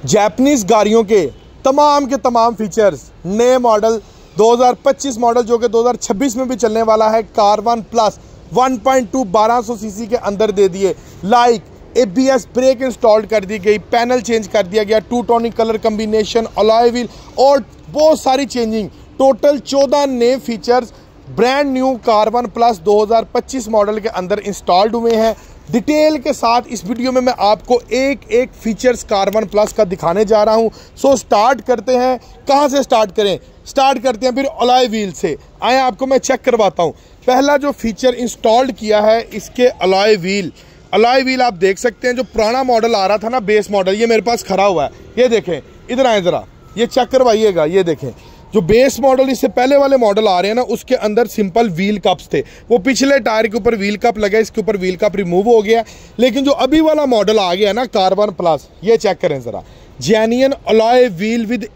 Japanese गाड़ियों के तमाम फीचर्स नए मॉडल 2025 मॉडल जो कि 2026 में भी चलने वाला है कारवान प्लस 1.2 1200 सीसी के अंदर दे दिए। लाइक ABS ब्रेक इंस्टॉल कर दी गई, पैनल चेंज कर दिया गया, 2 tonic colour combination, alloy wheel और बहुत सारी चेंजिंग। टोटल 14 नए features brand new Karwan plus 2025 model के अंदर इंस्टॉल्ड हुए हैं। डिटेल के साथ इस वीडियो में मैं आपको एक एक फीचर्स कारवान प्लस का दिखाने जा रहा हूं। सो स्टार्ट करते हैं। कहां से स्टार्ट करें? स्टार्ट करते हैं फिर अलॉय व्हील से। आए आपको मैं चेक करवाता हूं। पहला जो फीचर इंस्टॉल्ड किया है इसके अलॉय व्हील आप देख सकते हैं। जो पुराना मॉडल आ रहा था ना, बेस मॉडल, ये मेरे पास खड़ा हुआ है, ये देखें, इधर आए जरा, ये चेक करवाइएगा। ये देखें जो बेस मॉडल इससे पहले वाले मॉडल आ रहे हैं ना, उसके अंदर सिंपल व्हील कप्स थे। वो पिछले टायर के ऊपर व्हील कप लगा, इसके ऊपर व्हील कप रिमूव हो गया। लेकिन जो अभी वाला मॉडल आ गया ना कारवान प्लस, ये चेक करें जरा, genuine alloy wheel with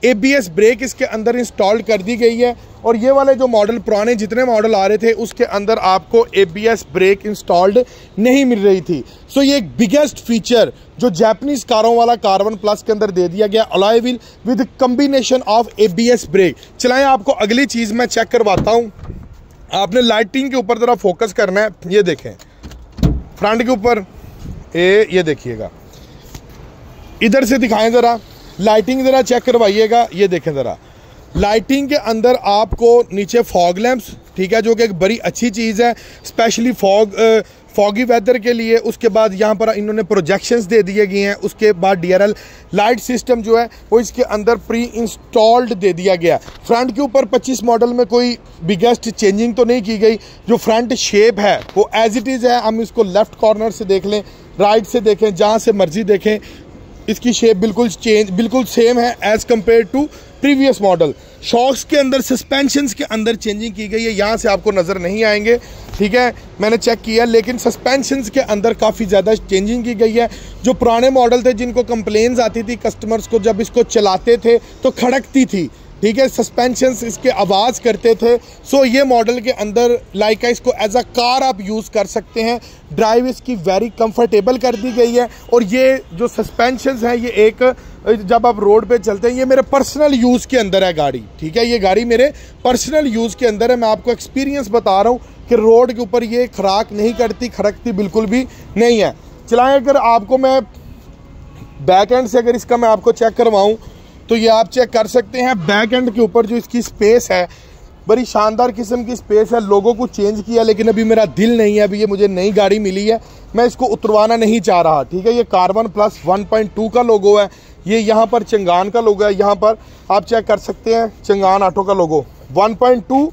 ABS brake इसके अंदर इंस्टॉल कर दी गई है। और ये वाले जो मॉडल पुराने जितने मॉडल आ रहे थे उसके अंदर आपको ABS ब्रेक इंस्टॉल्ड नहीं मिल रही थी। सो ये एक बिगेस्ट फीचर जो जापानीज कारों वाला कारवान प्लस के अंदर दे दिया गया, alloy wheel with combination of ABS brake. चलाएं, आपको अगली चीज मैं चेक करवाता हूं। आपने लाइटिंग के ऊपर जरा फोकस करना है। ये देखें फ्रंट के ऊपर, ये देखिएगा, इधर से दिखाएं जरा, लाइटिंग जरा चेक करवाइएगा। ये देखें जरा, लाइटिंग के अंदर आपको नीचे फॉग लैंप्स, ठीक है, जो कि एक बड़ी अच्छी चीज़ है, स्पेशली फॉगी वेदर के लिए। उसके बाद यहाँ पर इन्होंने प्रोजेक्शंस दे दिए गए हैं। उसके बाद DRL लाइट सिस्टम जो है वो इसके अंदर प्री इंस्टॉल्ड दे दिया गया। फ्रंट के ऊपर 25 मॉडल में कोई बिगेस्ट चेंजिंग तो नहीं की गई। जो फ्रंट शेप है वो एज इट इज़ है। हम इसको लेफ्ट कॉर्नर से देख लें, राइट से देखें, जहाँ से मर्जी देखें, इसकी शेप बिल्कुल सेम है as compare to previous model. Shocks के अंदर, सस्पेंशंस के अंदर चेंजिंग की गई है, यहाँ से आपको नज़र नहीं आएंगे, ठीक है, मैंने चेक किया। लेकिन सस्पेंशंस के अंदर काफ़ी ज़्यादा चेंजिंग की गई है। जो पुराने मॉडल थे जिनको कंप्लेंट्स आती थी कस्टमर्स को, जब इसको चलाते थे तो खड़कती थी, ठीक है, सस्पेंशंस इसके आवाज़ करते थे। सो ये मॉडल के अंदर लाइक इसको एज अ कार आप यूज़ कर सकते हैं। ड्राइव इसकी वेरी कंफर्टेबल कर दी गई है। और ये जो सस्पेंशंस हैं, ये एक जब आप रोड पे चलते हैं, ये मेरे पर्सनल यूज़ के अंदर है गाड़ी, ठीक है, ये गाड़ी मेरे पर्सनल यूज़ के अंदर है। मैं आपको एक्सपीरियंस बता रहा हूँ कि रोड के ऊपर ये खराक नहीं करती, खड़कती बिल्कुल भी नहीं है। चलाएं, अगर आपको मैं बैक एंड से अगर इसका मैं आपको चेक करवाऊँ तो ये आप चेक कर सकते हैं। बैक एंड के ऊपर जो इसकी स्पेस है, बड़ी शानदार किस्म की स्पेस है। लोगों को चेंज किया लेकिन अभी मेरा दिल नहीं है, अभी ये मुझे नई गाड़ी मिली है, मैं इसको उतरवाना नहीं चाह रहा, ठीक है। ये कारवान प्लस 1.2 का लोगो है। ये यहाँ पर चंगान का लोगो है, यहाँ पर आप चेक कर सकते हैं चंगान ऑटो का लोगो। 1.2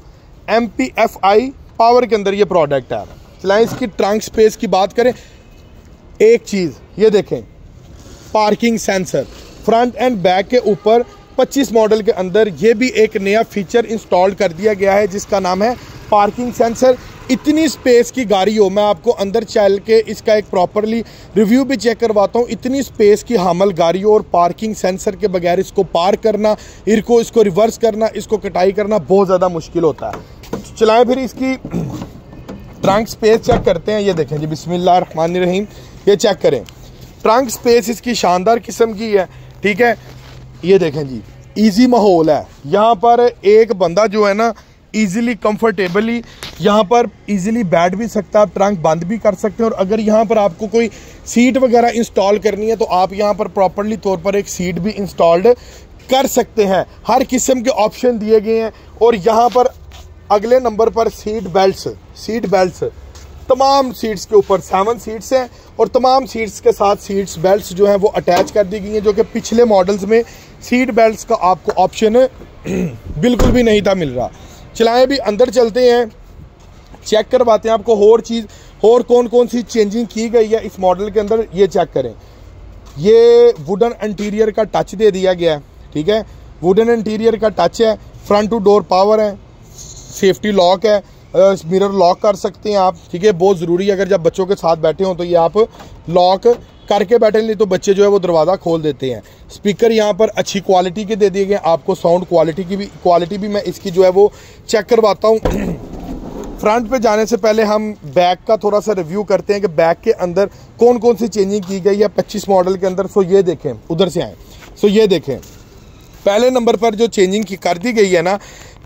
MPFI पावर के अंदर ये प्रोडक्ट है। चलाएं, इसकी ट्रंक स्पेस की बात करें, एक चीज़ ये देखें, parking sensor front end back के ऊपर 25 मॉडल के अंदर ये भी एक नया फीचर इंस्टॉल कर दिया गया है जिसका नाम है पार्किंग सेंसर। इतनी स्पेस की गाड़ी हो, मैं आपको अंदर चल के इसका एक प्रॉपरली रिव्यू भी चेक करवाता हूँ। इतनी स्पेस की हामल गाड़ी हो और पार्किंग सेंसर के बगैर इसको पार्क करना, इसको रिवर्स करना, इसको कटाई करना बहुत ज़्यादा मुश्किल होता है। चलाएं, फिर इसकी ट्रंक स्पेस चेक करते हैं। ये देखें जी, बिस्मिल्लाहिर्रहमानिर्रहीम, ये चेक करें, ट्रंक स्पेस इसकी शानदार किस्म की है, ठीक है। ये देखें जी, इजी माहौल है। यहाँ पर एक बंदा जो है ना इजीली कंफर्टेबली यहाँ पर इजीली बैठ भी सकता है, आप ट्रंक बंद भी कर सकते हैं। और अगर यहाँ पर आपको कोई सीट वगैरह इंस्टॉल करनी है तो आप यहाँ पर प्रॉपरली तौर पर एक सीट भी इंस्टॉल्ड कर सकते हैं। हर किस्म के ऑप्शन दिए गए हैं। और यहाँ पर अगले नंबर पर सीट बेल्ट्स तमाम सीट्स के ऊपर 7 सीट्स हैं और तमाम सीट्स के साथ सीट्स बेल्ट्स जो हैं वो अटैच कर दी गई हैं, जो कि पिछले मॉडल्स में सीट बेल्ट्स का आपको ऑप्शन बिल्कुल भी नहीं था मिल रहा। चलाएं, भी अंदर चलते हैं, चेक करवाते हैं आपको और चीज़, और कौन कौन सी चेंजिंग की गई है इस मॉडल के अंदर। ये चेक करें, ये वुडन इंटीरियर का टच दे दिया गया है, ठीक है, वुडन इंटीरियर का टच है। फ्रंट टू डोर पावर है, सेफ्टी लॉक है, मिरर लॉक कर सकते हैं आप, ठीक है, बहुत ज़रूरी है। अगर जब बच्चों के साथ बैठे हों तो ये आप लॉक करके बैठे, नहीं तो बच्चे जो है वो दरवाज़ा खोल देते हैं। स्पीकर यहाँ पर अच्छी क्वालिटी के दे दिए गए, आपको साउंड क्वालिटी भी मैं इसकी जो है वो चेक करवाता हूँ। फ्रंट पे जाने से पहले हम बैक का थोड़ा सा रिव्यू करते हैं कि बैक के अंदर कौन कौन सी चेंजिंग की गई है 25 मॉडल के अंदर। सो ये देखें, उधर से आए, सो ये देखें, पहले नंबर पर जो चेंजिंग की कर दी गई है ना,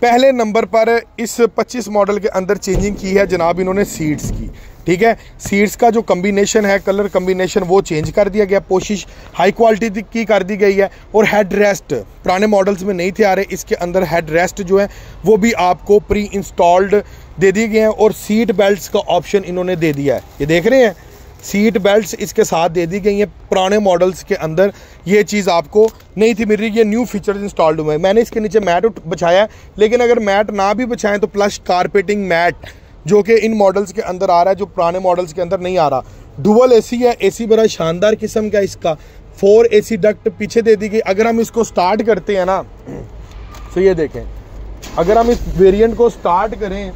पहले नंबर पर इस 25 मॉडल के अंदर चेंजिंग की है जनाब इन्होंने सीट्स की। ठीक है, सीट्स का जो कम्बिनेशन है, कलर कम्बिनेशन, वो चेंज कर दिया गया, पोशिश हाई क्वालिटी की कर दी गई है। और हेड रेस्ट पुराने मॉडल्स में नहीं थे आ रहे, इसके अंदर हेड रेस्ट जो है वो भी आपको प्री इंस्टॉल्ड दे दिए गए हैं। और सीट बेल्ट्स का ऑप्शन इन्होंने दे दिया है, ये देख रहे हैं, सीट बेल्ट्स इसके साथ दे दी गई हैं। पुराने मॉडल्स के अंदर ये चीज़ आपको नहीं थी मिल रही, ये न्यू फीचर्स इंस्टॉल्ड हुए हैं। मैंने इसके नीचे मैट बिछाया है, लेकिन अगर मैट ना भी बिछाएं तो प्लस कारपेटिंग मैट जो कि इन मॉडल्स के अंदर आ रहा है, जो पुराने मॉडल्स के अंदर नहीं आ रहा। डुअल एसी है, एसी बड़ा शानदार किस्म का इसका, 4 एसी डक्ट पीछे दे दी गई। अगर हम इसको स्टार्ट करते हैं ना, तो ये देखें, अगर हम इस वेरिएंट को स्टार्ट करें,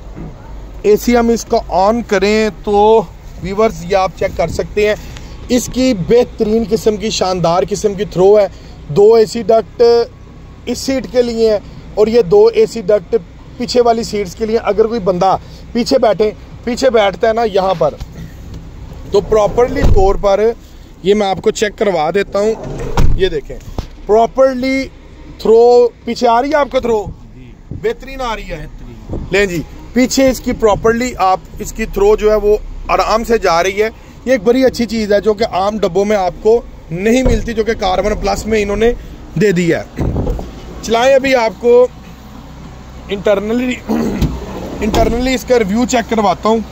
एसी हम इसका ऑन करें तो व्यूअर्स ये आप चेक कर सकते हैं, इसकी बेहतरीन किस्म की शानदार किस्म की थ्रो है। 2 एसी डक्ट इस सीट के लिए है और ये 2 एसी डक्ट पीछे वाली सीट्स के लिए। अगर कोई बंदा पीछे बैठता है ना यहाँ पर, तो प्रॉपरली तौर पर ये मैं आपको चेक करवा देता हूँ। ये देखें, प्रॉपरली थ्रो पीछे आ रही है, आपको थ्रो बेहतरीन आ रही है। ले जी, पीछे इसकी प्रॉपरली आप इसकी थ्रो जो है वो आराम से जा रही है। ये एक बड़ी अच्छी चीज़ है जो कि आम डब्बों में आपको नहीं मिलती, जो कि कार्बन प्लस में इन्होंने दे दी है। चलाएं, अभी आपको इंटरनली इसका रिव्यू चेक करवाता हूँ।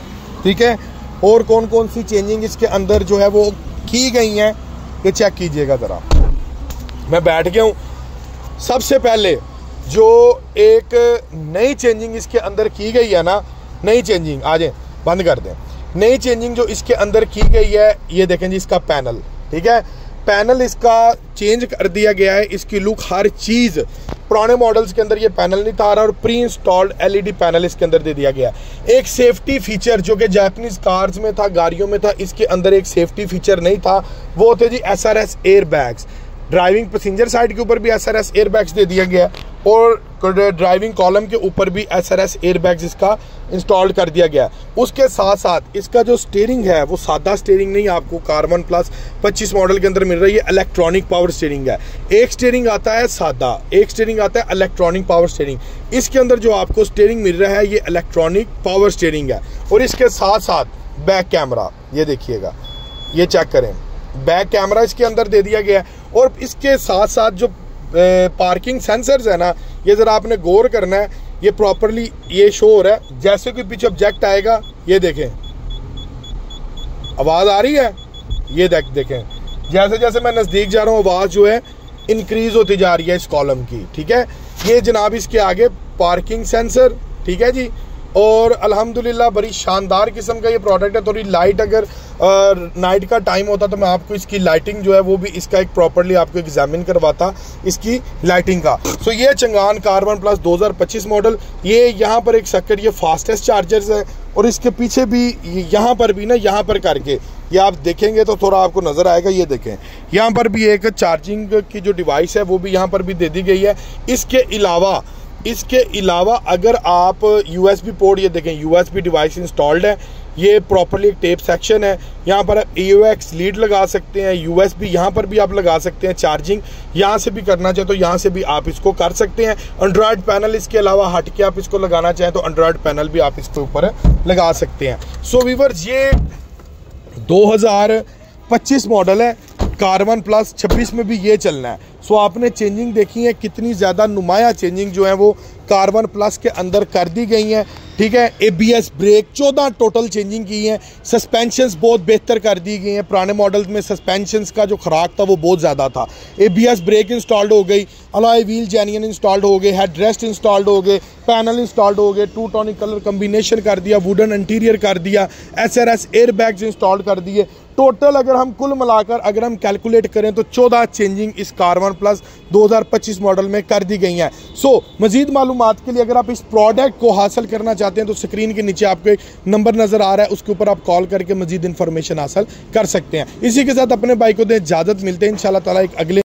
ठीक है, और कौन कौन सी चेंजिंग इसके अंदर जो है वो की गई हैं, ये चेक कीजिएगा ज़रा। मैं बैठ गया हूँ। सबसे पहले जो एक नई चेंजिंग इसके अंदर की गई है ना, नई चेंजिंग, आ जाए बंद कर दें, नई चेंजिंग जो इसके अंदर की गई है, ये देखें जी, इसका पैनल। ठीक है, पैनल इसका चेंज कर दिया गया है, इसकी लुक हर चीज़। पुराने मॉडल्स के अंदर ये पैनल नहीं था आ रहा और प्री इंस्टॉल्ड एलईडी पैनल इसके अंदर दे दिया गया। एक सेफ्टी फीचर जो कि जापानीज कार्स में था, गाड़ियों में था, इसके अंदर एक सेफ्टी फीचर नहीं था, वो थे जी SRS air bags. Driving passenger side के ऊपर भी एसआरएस एयर बैग्स दे दिया गया और ड्राइविंग कॉलम के ऊपर भी एसआरएस एयर बैग्स इसका इंस्टॉल कर दिया गया। उसके साथ साथ इसका जो स्टीयरिंग है वो सादा स्टीयरिंग नहीं आपको कार्बन प्लस 25 मॉडल के अंदर मिल रही है, इलेक्ट्रॉनिक पावर स्टीयरिंग है। एक स्टीयरिंग आता है सादा, एक स्टीयरिंग आता है इलेक्ट्रॉनिक पावर स्टीयरिंग। इसके अंदर जो आपको स्टीयरिंग मिल रहा है ये इलेक्ट्रॉनिक पावर स्टीयरिंग है। और इसके साथ साथ बैक कैमरा, ये देखिएगा, ये चेक करें, बैक कैमरा इसके अंदर दे दिया गया है। और इसके साथ साथ जो पार्किंग सेंसर्स है ना, ये ज़रा आपने गौर करना है, ये प्रॉपरली ये शो हो रहा है। जैसे कोई पीछे ऑब्जेक्ट आएगा, ये देखें, आवाज़ आ रही है, ये देखें, जैसे जैसे मैं नज़दीक जा रहा हूँ आवाज़ जो है इंक्रीज होती जा रही है इस कॉलम की। ठीक है, ये जनाब इसके आगे पार्किंग सेंसर। ठीक है जी, और अल्हम्दुलिल्लाह बड़ी शानदार किस्म का ये प्रोडक्ट है। थोड़ी लाइट अगर नाइट का टाइम होता तो मैं आपको इसकी लाइटिंग जो है वो भी इसका एक प्रॉपर्ली आपको एग्जामिन करवाता इसकी लाइटिंग का। सो ये चंगान कार्बन प्लस 2025 मॉडल, ये यहाँ पर एक सॉकेट, ये फास्टेस्ट चार्जर्स है। और इसके पीछे भी यहाँ पर भी ना, यहाँ पर करके ये आप देखेंगे तो थोड़ा आपको नज़र आएगा। ये देखें, यहाँ पर भी एक चार्जिंग की जो डिवाइस है वो भी यहाँ पर भी दे दी गई है। इसके अलावा अगर आप USB पोर्ट, ये देखें USB डिवाइस इंस्टॉल्ड है, ये प्रॉपर्ली एक टेप सेक्शन है। यहाँ पर आप AUX लीड लगा सकते हैं, USB यहाँ पर भी आप लगा सकते हैं। चार्जिंग यहाँ से भी करना चाहे तो यहाँ से भी आप इसको कर सकते हैं। एंड्रॉयड पैनल इसके अलावा हट के आप इसको लगाना चाहें तो एंड्रॉयड पैनल भी आप इसके ऊपर लगा सकते हैं। सो व्यूअर्स, ये 2025 मॉडल है, कार्बन प्लस 26 में भी ये चलना है। सो आपने चेंजिंग देखी है, कितनी ज़्यादा नुमाया चेंजिंग जो है वो कार्बन प्लस के अंदर कर दी गई हैं। ठीक है, ABS ब्रेक 14 टोटल चेंजिंग की हैं। सस्पेंशंस बहुत बेहतर कर दी गई हैं। पुराने मॉडल्स में सस्पेंशंस का जो खुराक था वो बहुत ज़्यादा था। ABS ब्रेक इंस्टॉल्ड हो गई, अलॉय व्हील जेन्युइन इंस्टॉल्ड हो गए, हेड रेस्ट इंस्टॉल्ड हो गए, पैनल इंस्टॉल्ड हो गए, 2 टोनिक कलर कम्बिनेशन कर दिया, वुडन इंटीरियर कर दिया, SRS एयर बैग्स इंस्टॉल्ड कर दिए। टोटल अगर हम कुल मिलाकर अगर हम कैलकुलेट करें तो 14 चेंजिंग इस कार्बन प्लस 2025 मॉडल में कर दी गई हैं। सो मजीद मालूमात के लिए अगर आप इस प्रोडक्ट को हासिल करना चाहते हैं तो स्क्रीन के नीचे आपको एक नंबर नजर आ रहा है, उसके ऊपर आप कॉल करके मजीद इंफॉर्मेशन हासिल कर सकते हैं। इसी के साथ अपने भाई को दें इजाजत, मिलते हैं इंशाल्लाह ताला एक अगले